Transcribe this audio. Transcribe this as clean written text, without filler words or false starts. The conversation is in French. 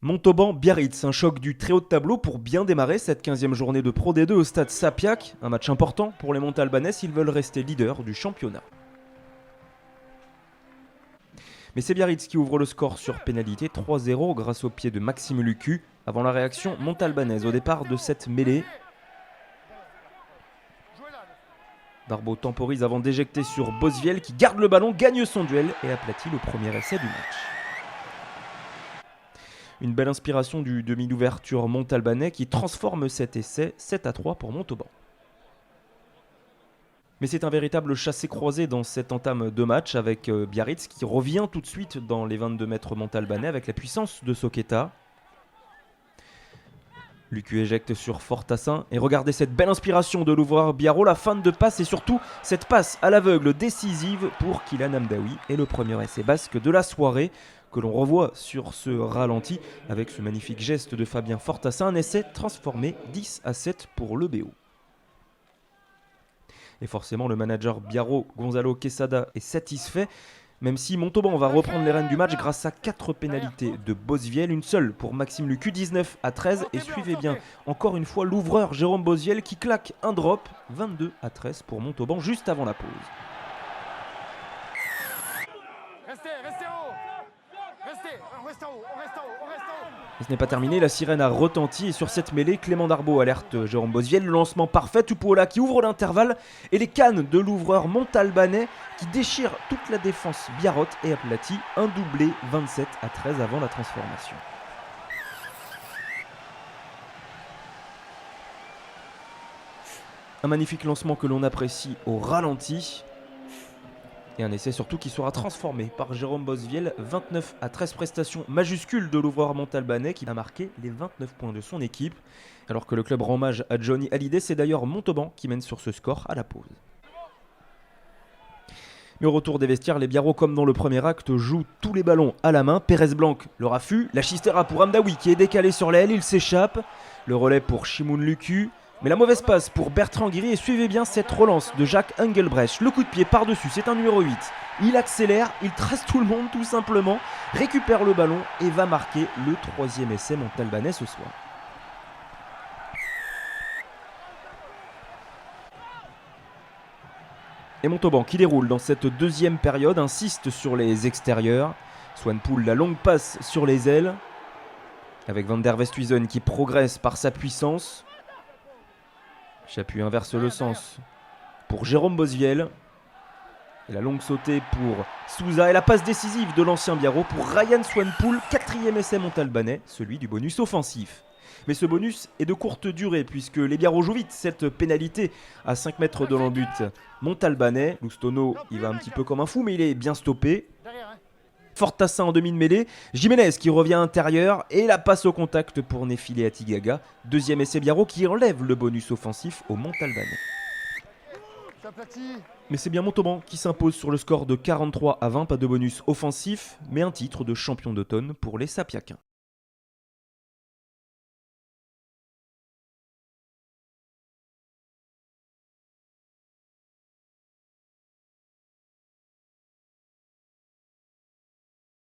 Montauban-Biarritz, un choc du très haut de tableau pour bien démarrer cette 15e journée de Pro D2 au stade Sapiac. Un match important pour les Montalbanais s'ils veulent rester leaders du championnat. Mais c'est Biarritz qui ouvre le score sur pénalité 3-0 grâce au pied de Maxime Lucu avant la réaction montalbanaise au départ de cette mêlée. Darbo temporise avant d'éjecter sur Bosviel qui garde le ballon, gagne son duel et aplatit le premier essai du match. Une belle inspiration du demi d'ouverture montalbanais qui transforme cet essai 7-3 pour Montauban. Mais c'est un véritable chassé-croisé dans cette entame de match avec Biarritz qui revient tout de suite dans les 22 mètres montalbanais avec la puissance de Soqueta. Lucu éjecte sur Fortassin et regardez cette belle inspiration de l'ouvreur Biarro, la fin de passe et surtout cette passe à l'aveugle décisive pour Kylian Amdaoui et le premier essai basque de la soirée que l'on revoit sur ce ralenti avec ce magnifique geste de Fabien Fortassin, un essai transformé 10-7 pour le BO. Et forcément le manager Biarro, Gonzalo Quesada, est satisfait. Même si Montauban va reprendre les rênes du match grâce à 4 pénalités de Bosviel, une seule pour Maxime Lucu, 19-13. Et suivez bien encore une fois l'ouvreur Jérôme Bosviel qui claque un drop, 22-13 pour Montauban juste avant la pause. Et ce n'est pas terminé, la sirène a retenti et sur cette mêlée, Clément Darbo alerte Jérôme Bosviel, le lancement parfait, Tupuola qui ouvre l'intervalle et les cannes de l'ouvreur montalbanais qui déchire toute la défense biarrote et aplatit un doublé 27-13 avant la transformation. Un magnifique lancement que l'on apprécie au ralenti. Et un essai surtout qui sera transformé par Jérôme Bosviel, 29-13, prestation majuscule de l'ouvreur montalbanais qui a marqué les 29 points de son équipe. Alors que le club rend hommage à Johnny Hallyday, c'est d'ailleurs Montauban qui mène sur ce score à la pause. Mais au retour des vestiaires, les Biarros, comme dans le premier acte, jouent tous les ballons à la main. Pérez Blanc, le raffut, la chistera pour Amdaoui qui est décalé sur l'aile, il s'échappe. Le relais pour Chimoun Lucu. Mais la mauvaise passe pour Bertrand Guiri et suivez bien cette relance de Jacques Engelbrecht. Le coup de pied par-dessus, c'est un numéro 8. Il accélère, il trace tout le monde tout simplement, récupère le ballon et va marquer le 3e essai montalbanais ce soir. Et Montauban qui déroule dans cette deuxième période, insiste sur les extérieurs. Swanpool, la longue passe sur les ailes, avec Van der Westhuizen qui progresse par sa puissance. Chapuis inverse le sens pour Jérôme Bosviel. Et la longue sautée pour Souza et la passe décisive de l'ancien Biarro pour Ryan Swanpool, 4e essai montalbanais, celui du bonus offensif. Mais ce bonus est de courte durée puisque les Biarros jouent vite cette pénalité à 5 mètres de l'embut montalbanais. Loustono, il va un petit peu comme un fou mais il est bien stoppé. Fortassin en demi de mêlée, Jiménez qui revient intérieur et la passe au contact pour Nefile Atigaga. 2e essai Biarro qui enlève le bonus offensif au Montalbanais. Mais c'est bien Montauban qui s'impose sur le score de 43-20, pas de bonus offensif, mais un titre de champion d'automne pour les Sapiaquins.